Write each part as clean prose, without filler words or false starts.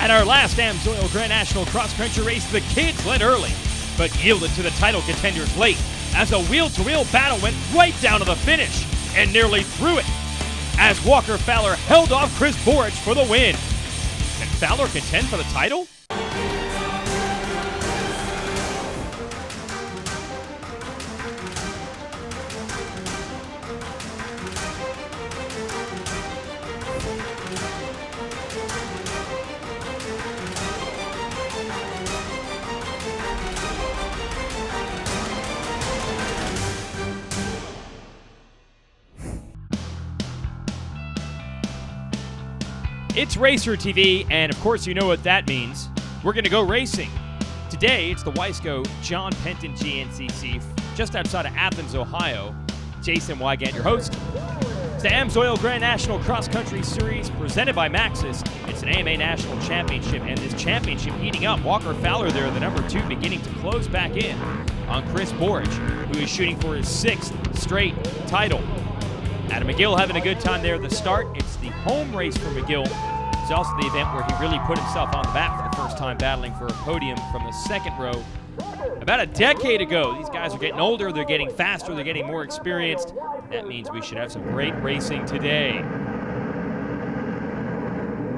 At our last AMSOIL Grand National Cross Country race, the kids led early, but yielded to the title contenders late as a wheel-to-wheel battle went right down to the finish and nearly threw it as Walker Fowler held off Chris Borich for the win. Can Fowler contend for the title? It's Racer TV, and of course you know what that means. We're going to go racing. Today, it's the Wiseco John Penton GNCC, just outside of Athens, Ohio. Jason Wygant, your host. It's the AMSOIL Grand National Cross Country Series presented by Maxxis. It's an AMA National Championship, and this championship heating up. Walker Fowler there, the number 2, beginning to close back in on Chris Borich, who is shooting for his 6th straight title. Adam McGill having a good time there at the start. It's the home race for McGill. It's also the event where he really put himself on the map for the first time, battling for a podium from the second row about a decade ago. These guys are getting older, they're getting faster, they're getting more experienced. That means we should have some great racing today.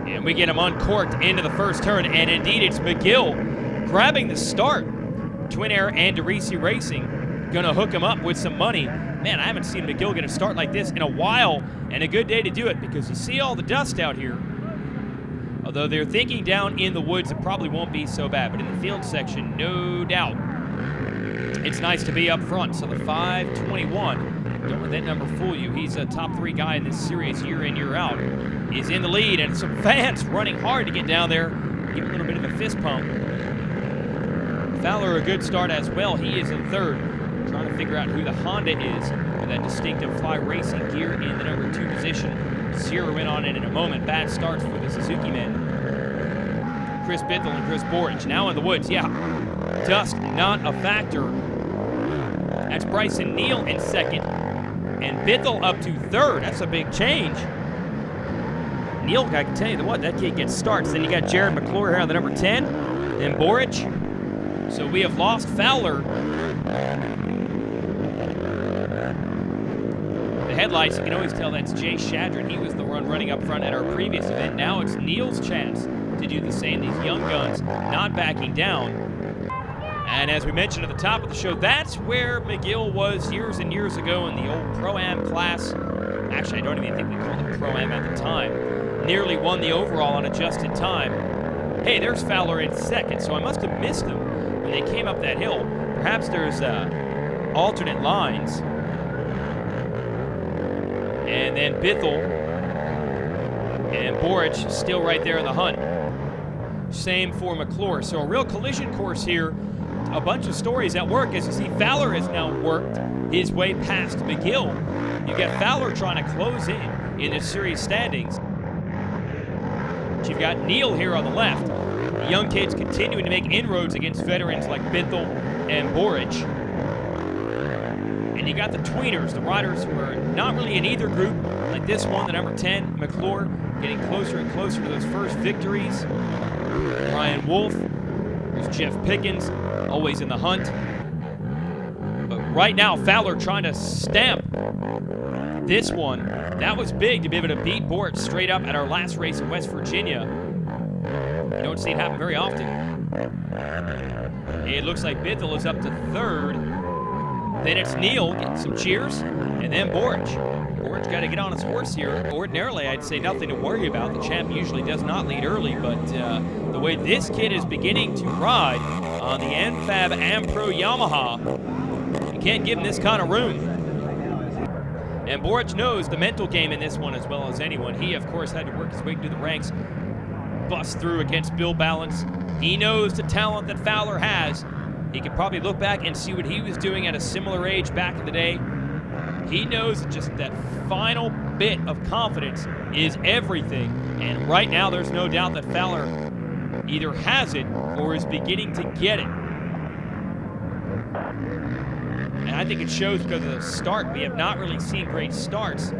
And we get him uncorked into the first turn, and indeed it's McGill grabbing the start. Twin Air and DeRisi Racing gonna hook him up with some money. Man, I haven't seen McGill get a start like this in a while, and a good day to do it because you see all the dust out here. Although they're thinking down in the woods, it probably won't be so bad, but in the field section, no doubt. It's nice to be up front. So the 521, don't let that number fool you. He's a top 3 guy in this series year in, year out. He's in the lead, and some fans running hard to get down there, give a little bit of a fist pump. Fowler, a good start as well. He is in 3rd, trying to figure out who the Honda is with that distinctive Fly Racing gear in the number 2 position. Zero in on it in a moment. Bad starts for the Suzuki men. Chris Bithell and Chris Borich now in the woods. Yeah, dust not a factor. That's Bryson Neal in 2nd, and Bithell up to 3rd. That's a big change. Neal, I can tell you what, that kid gets starts. Then you got Jared McClure here on the number 10, and Borich. So we have lost Fowler. Headlights, you can always tell that's Jay Shadron. He was the one running up front at our previous event. Now it's Neal's chance to do the same. These young guns not backing down. And as we mentioned at the top of the show, that's where McGill was years and years ago in the old Pro Am class. Actually, I don't even think we called it Pro Am at the time. Nearly won the overall on adjusted time. Hey, there's Fowler in 2nd, so I must have missed them when they came up that hill. Perhaps there's alternate lines. And then Bithell and Borich still right there in the hunt. Same for McClure. So a real collision course here. A bunch of stories at work as you see Fowler has now worked his way past McGill. You get Fowler trying to close in the series standings. You've got Neal here on the left. The young kids continuing to make inroads against veterans like Bithell and Borich. And you got the tweeners, the riders who are not really in either group, like this one, the number 10, McClure, getting closer and closer to those first victories. Ryan Wolf, there's Jeff Pickens, always in the hunt. But right now, Fowler trying to stamp this one. That was big to be able to beat Borich straight up at our last race in West Virginia. You don't see it happen very often. It looks like Bithell is up to 3rd. Then it's Neal getting some cheers, and then Borich. Borich got to get on his horse here. Ordinarily, I'd say nothing to worry about. The champ usually does not lead early, but the way this kid is beginning to ride on the N-Fab AmPro Yamaha, you can't give him this kind of room. And Borich knows the mental game in this one as well as anyone. He, of course, had to work his way through the ranks, bust through against Bill Balance. He knows the talent that Fowler has. He could probably look back and see what he was doing at a similar age back in the day. He knows just that final bit of confidence is everything. And right now, there's no doubt that Fowler either has it or is beginning to get it. And I think it shows because of the start. We have not really seen great starts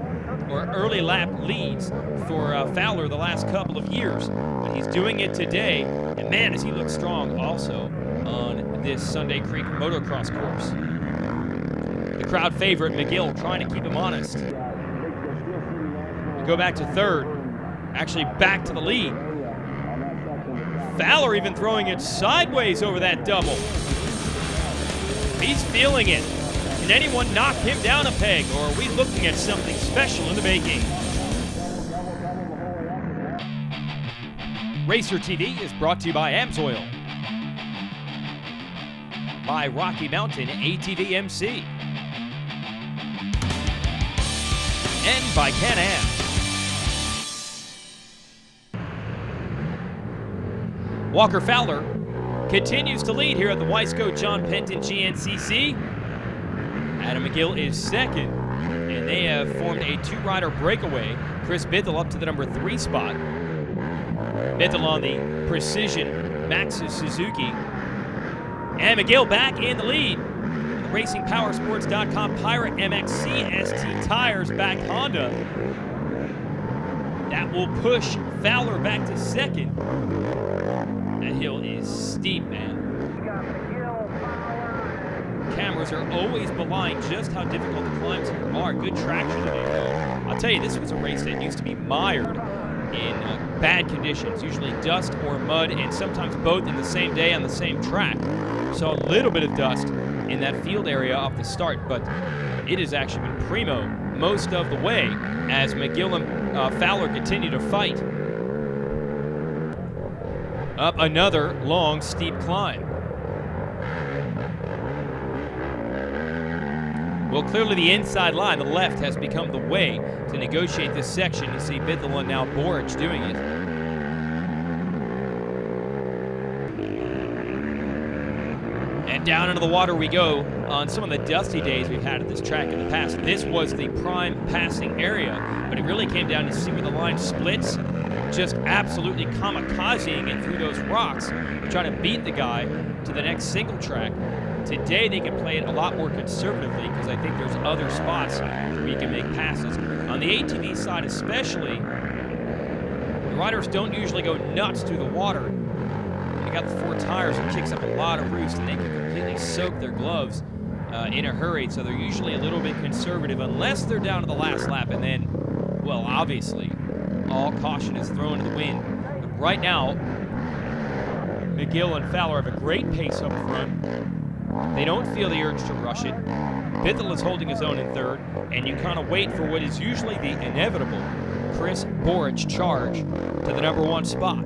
or early lap leads for Fowler the last couple of years. But he's doing it today, and man, does he look strong also on this Sunday Creek motocross course. The crowd favorite, McGill, trying to keep him honest. We go back to third, actually back to the lead. Fowler even throwing it sideways over that double. He's feeling it. Can anyone knock him down a peg, or are we looking at something special in the making? Racer TV is brought to you by AMSOIL, by Rocky Mountain ATV MC, and by Can-Am. Walker Fowler continues to lead here at the Wiseco John Penton GNCC. Adam McGill is second, and they have formed a two-rider breakaway. Chris Bithell up to the number 3 spot. Bithell on the Precision Maxxis Suzuki. And McGill back in the lead. The RacingPowersports.com Pirate MXC ST tires back Honda. That will push Fowler back to second. That hill is steep, man. Cameras are always belying just how difficult the climbs here are. Good traction today. I'll tell you, this was a race that used to be mired in bad conditions, usually dust or mud, and sometimes both in the same day on the same track. So a little bit of dust in that field area off the start, but it has actually been primo most of the way as McGill and Fowler continue to fight. Up another long, steep climb. Well, clearly the inside line, the left, has become the way to negotiate this section. You see Bithell and now Borich doing it. And down into the water we go on some of the dusty days we've had at this track in the past. This was the prime passing area, but it really came down to see where the line splits, just absolutely kamikazing it through those rocks, trying to beat the guy to the next single track. Today they can play it a lot more conservatively because I think there's other spots where you can make passes. On the ATV side especially, the riders don't usually go nuts through the water. You got the 4 tires, it kicks up a lot of roost, and they can completely soak their gloves in a hurry, so they're usually a little bit conservative unless they're down to the last lap, and then, well, obviously, all caution is thrown to the wind. But right now, McGill and Fowler have a great pace up front. They don't feel the urge to rush it. Bithell is holding his own in third, and you kind of wait for what is usually the inevitable Chris Borich charge to the number 1 spot.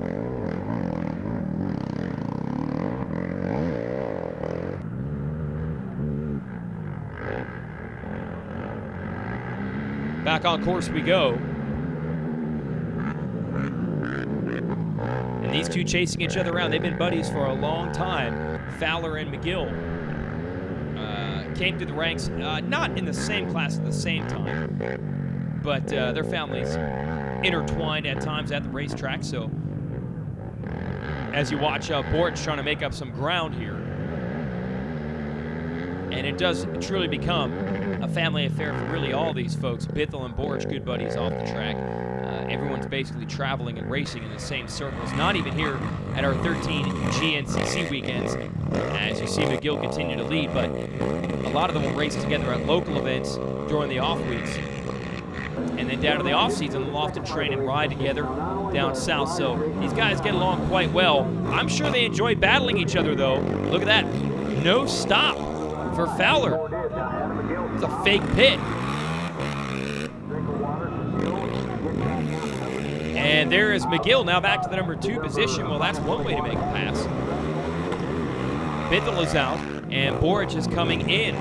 Back on course we go. And these two chasing each other around. They've been buddies for a long time. Fowler and McGill came through the ranks, not in the same class at the same time, but their families intertwined at times at the racetrack. So as you watch Borich trying to make up some ground here, and it does truly become a family affair for really all these folks. Bithell and Borich, good buddies off the track. Everyone's basically traveling and racing in the same circles, not even here at our 13 GNCC weekends, as you see McGill continue to lead, but a lot of them will race together at local events during the off weeks. And then down to the off season, they'll often train and ride together down south. So these guys get along quite well. I'm sure they enjoy battling each other, though. Look at that. No stop for Fowler. It's a fake pit. And there is McGill now back to the number 2 position. Well, that's one way to make a pass. Bithell is out, and Borich is coming in.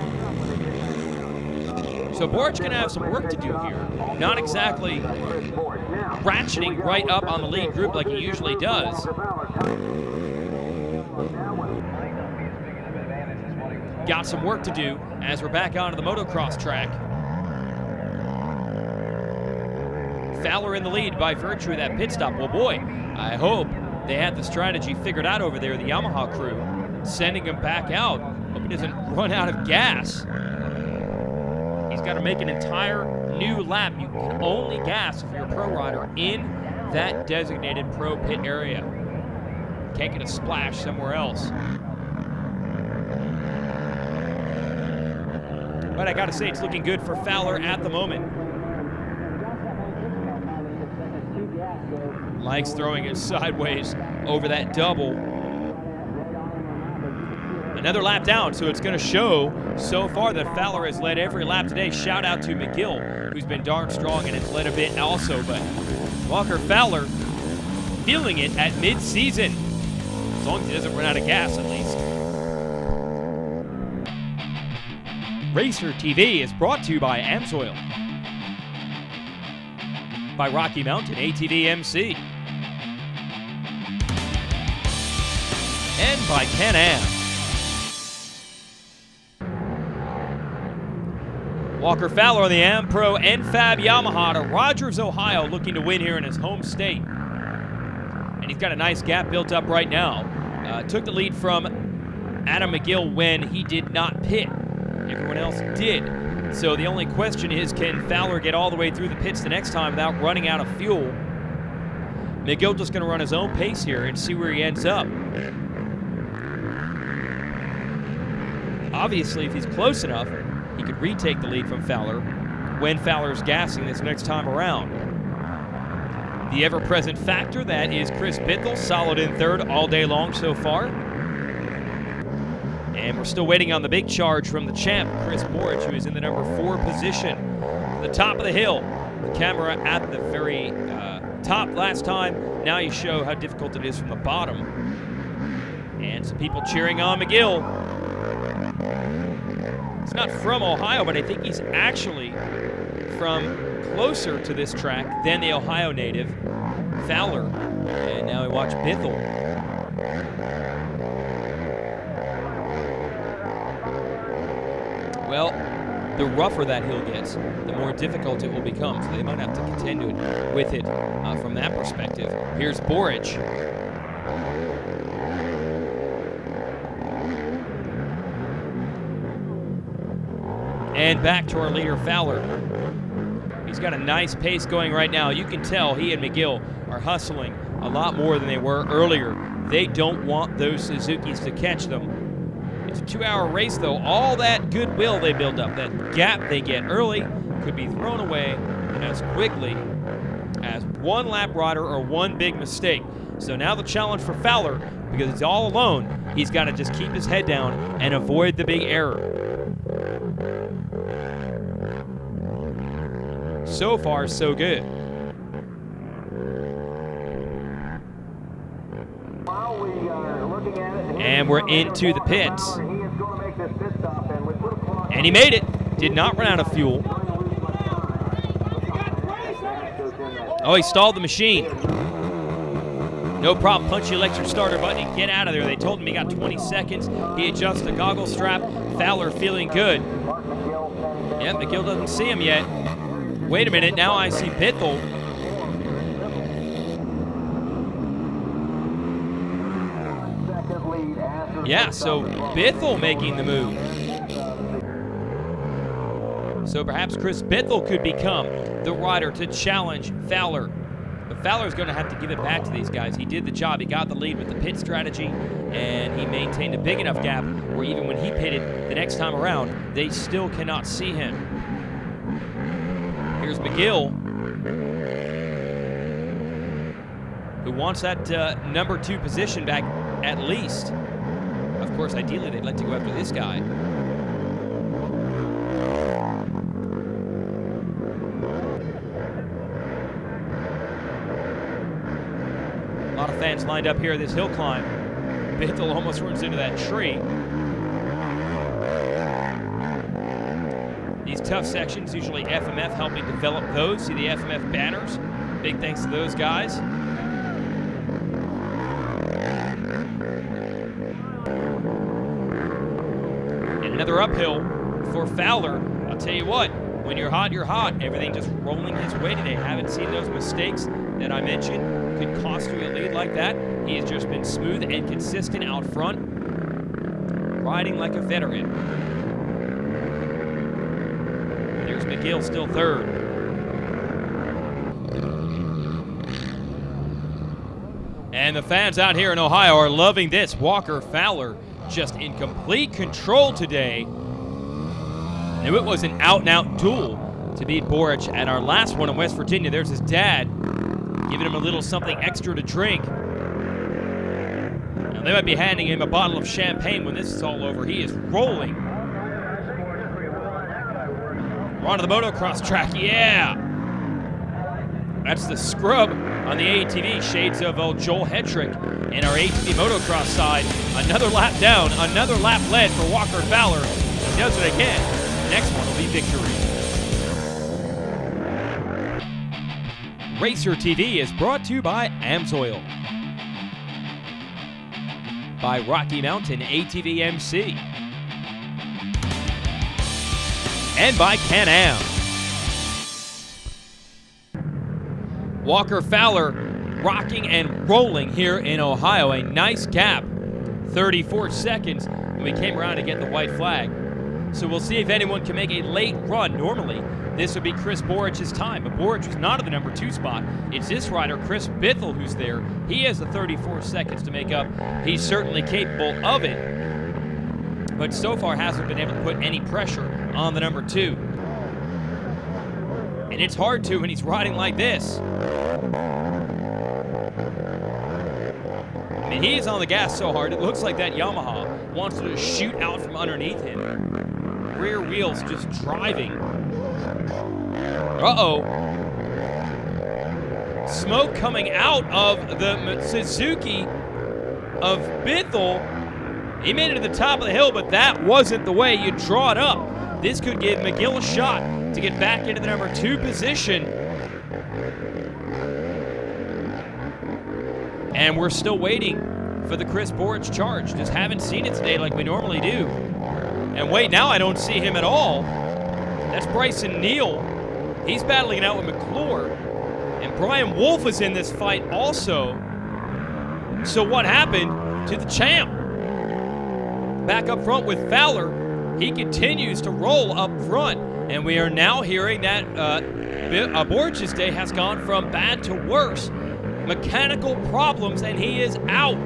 So Borich going to have some work to do here. Not exactly ratcheting right up on the lead group like he usually does. Got some work to do as we're back onto the motocross track. Fowler in the lead by virtue of that pit stop. Well, boy, I hope they had the strategy figured out over there, the Yamaha crew, sending him back out. Hope he doesn't run out of gas. He's got to make an entire new lap. You can only gas if you're a pro rider in that designated pro pit area. Can't get a splash somewhere else. But I gotta say, it's looking good for Fowler at the moment. Likes throwing it sideways over that double. Another lap down, so it's going to show so far that Fowler has led every lap today. Shout out to McGill, who's been darn strong and has led a bit also. But Walker Fowler feeling it at mid-season, as long as he doesn't run out of gas at least. Racer TV is brought to you by AMSOIL, by Rocky Mountain ATV MC, and by Can-Am. Walker Fowler on the AmPro N-Fab Yamaha to Rogers, Ohio, looking to win here in his home state. And he's got a nice gap built up right now. Took the lead from Adam McGill when he did not pit. Everyone else did. So the only question is, can Fowler get all the way through the pits the next time without running out of fuel? McGill just going to run his own pace here and see where he ends up. Obviously, if he's close enough, he could retake the lead from Fowler when Fowler's gassing this next time around. The ever-present factor, that is Chris Bithell, solid in third all day long so far. And we're still waiting on the big charge from the champ, Chris Borich, who is in the number 4 position. The top of the hill, the camera at the very top last time. Now you show how difficult it is from the bottom. And some people cheering on McGill. He's not from Ohio, but I think he's actually from closer to this track than the Ohio native, Fowler. And now we watch Bithell. Well, the rougher that hill gets, the more difficult it will become. So they might have to contend with it from that perspective. Here's Borich. And back to our leader, Fowler. He's got a nice pace going right now. You can tell he and McGill are hustling a lot more than they were earlier. They don't want those Suzukis to catch them. It's a 2-hour race, though. All that goodwill they build up, that gap they get early, could be thrown away as quickly as one lap rider or one big mistake. So now the challenge for Fowler, because he's all alone, he's got to just keep his head down and avoid the big error. So far, so good. And we're into the pits. And he made it. Did not run out of fuel. Oh, he stalled the machine. No problem. Punch the electric starter button and get out of there. They told him he got 20 seconds. He adjusts the goggle strap. Fowler feeling good. Yep, McGill doesn't see him yet. Wait a minute, now I see Bithell. Yeah, so Bithell making the move. So perhaps Chris Bithell could become the rider to challenge Fowler. But Fowler's going to have to give it back to these guys. He did the job. He got the lead with the pit strategy, and he maintained a big enough gap where even when he pitted the next time around, they still cannot see him. Here's McGill, who wants that number 2 position back at least. Of course, ideally, they'd like to go after this guy. A lot of fans lined up here at this hill climb. Bithell almost runs into that tree. These tough sections, usually FMF helping develop those. See the FMF banners. Big thanks to those guys. And another uphill for Fowler. I'll tell you what, when you're hot, you're hot. Everything just rolling his way today. Haven't seen those mistakes that I mentioned could cost you a lead like that. He has just been smooth and consistent out front, riding like a veteran. There's McGill still third. And the fans out here in Ohio are loving this. Walker Fowler just in complete control today. And it was an out-and-out duel to beat Boric at our last one in West Virginia. There's his dad giving him a little something extra to drink. Now, they might be handing him a bottle of champagne when this is all over. He is rolling. We're onto the motocross track, yeah! That's the scrub on the ATV, shades of old Joel Hetrick in our ATV motocross side. Another lap down, another lap led for Walker Fowler. He does it again. Next one will be victory. Racer TV is brought to you by AMSOIL, by Rocky Mountain ATV MC, and by Can-Am. Walker Fowler rocking and rolling here in Ohio. A nice gap, 34 seconds, when we came around to get the white flag. So we'll see if anyone can make a late run. Normally, this would be Chris Boric's time, but Boric was not at the number 2 spot. It's this rider, Chris Bithell, who's there. He has the 34 seconds to make up. He's certainly capable of it, but so far hasn't been able to put any pressure on the number 2. And it's hard to when he's riding like this. I mean, he is on the gas so hard, it looks like that Yamaha wants to shoot out from underneath him. Rear wheels just driving. Uh-oh. Smoke coming out of the Suzuki of Bithell. He made it to the top of the hill, but that wasn't the way you draw it up. This could give McGill a shot to get back into the number 2 position. And we're still waiting for the Chris Boric charge. Just haven't seen it today like we normally do. And wait, now I don't see him at all. That's Bryson Neal. He's battling it out with McClure. And Brian Wolf is in this fight also. So what happened to the champ? Back up front with Fowler. He continues to roll up front. And we are now hearing that Boric's day has gone from bad to worse. Mechanical problems, and he is out.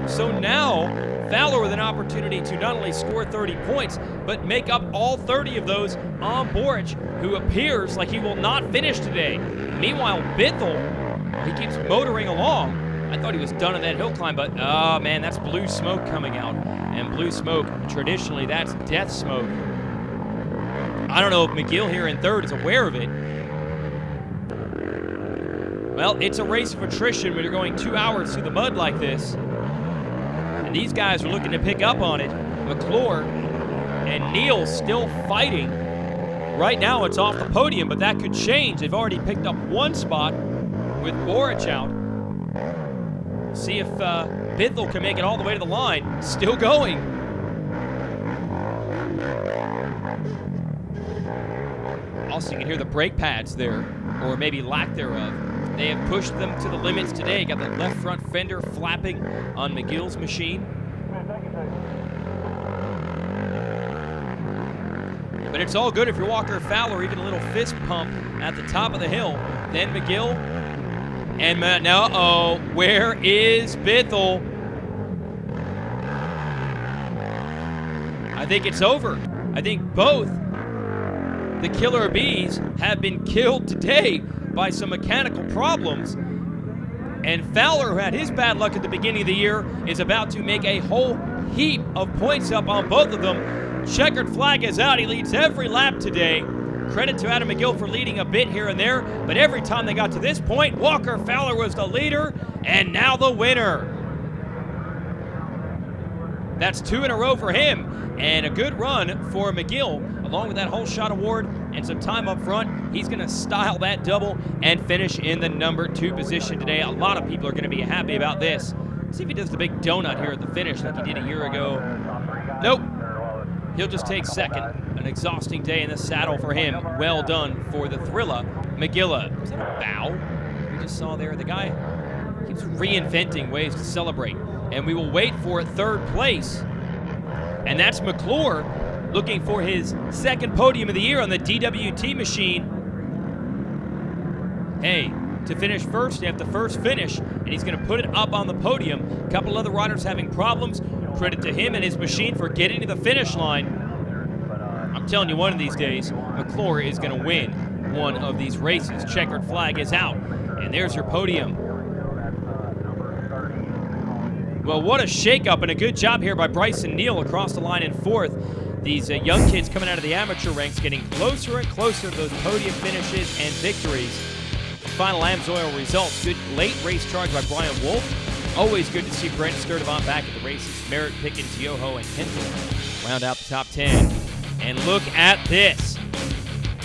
So now, Fowler with an opportunity to not only score 30 points, but make up all 30 of those on Boric, who appears like he will not finish today. Meanwhile, Bithell, he keeps motoring along. I thought he was done on that hill climb, but, oh man, that's blue smoke coming out. And blue smoke, traditionally, that's death smoke. I don't know if McGill here in third is aware of it. Well, it's a race of attrition when you're going 2 hours through the mud like this. And these guys are looking to pick up on it. McClure and Neal still fighting. Right now it's off the podium, but that could change. They've already picked up 1 spot with Boric out. See if Bithell can make it all the way to the line. Still going. Also, you can hear the brake pads there, or maybe lack thereof. They have pushed them to the limits today. Got that left front fender flapping on McGill's machine. But it's all good if you're Walker Fowler, even a little fist pump at the top of the hill. Then McGill. And now, where is Bithell? I think it's over. I think both the Killer Bees have been killed today by some mechanical problems. And Fowler, who had his bad luck at the beginning of the year, is about to make a whole heap of points up on both of them. Checkered flag is out. He leads every lap today. Credit to Adam McGill for leading a bit here and there, but every time they got to this point, Walker Fowler was the leader, and now the winner. That's 2 in a row for him, and a good run for McGill, along with that whole shot award and some time up front. He's going to style that double and finish in the number 2 position today. A lot of people are going to be happy about this. Let's see if he does the big donut here at the finish like he did a year ago. Nope. He'll just take second. An exhausting day in the saddle for him. Well done for the Thrilla. McGilla. Was that a bow we just saw there? The guy keeps reinventing ways to celebrate. And we will wait for 3rd place. And that's McClure looking for his 2nd podium of the year on the DWT machine. Hey, to finish first. They have the first finish, and he's going to put it up on the podium. A couple other riders having problems. Credit to him and his machine for getting to the finish line. I'm telling you, one of these days, McClure is going to win one of these races. Checkered flag is out, and there's your podium. Well, what a shakeup, and a good job here by Bryson Neal across the line in fourth. These young kids coming out of the amateur ranks getting closer and closer to those podium finishes and victories. Final AMSOIL results. Good late race charge by Brian Wolf. Always good to see Brent Sturdivant back at the races. Merritt, Pickens, Yoho, and Henkel round out the top 10. And look at this.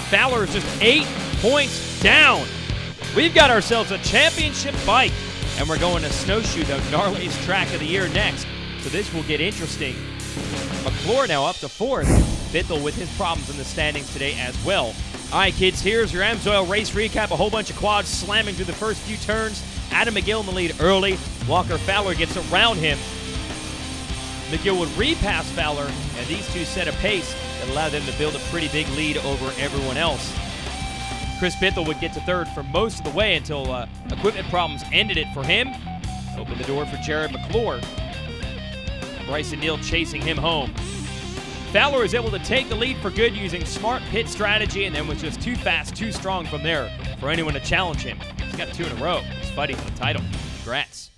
Fowler is just 8 points down. We've got ourselves a championship bike, and we're going to snowshoe the gnarliest track of the year next. So this will get interesting. McClure now up to fourth. Bithell with his problems in the standings today as well. All right, kids, here's your AMSOIL race recap. A whole bunch of quads slamming through the first few turns. Adam McGill in the lead early. Walker Fowler gets around him. McGill would repass Fowler, and these two set a pace that allowed them to build a pretty big lead over everyone else. Chris Bithell would get to third for most of the way until equipment problems ended it for him. Opened the door for Jared McClure. Bryson Neal chasing him home. Fowler was able to take the lead for good using smart pit strategy, and then was just too fast, too strong from there for anyone to challenge him. He's got 2 in a row. He's fighting for the title. Congrats.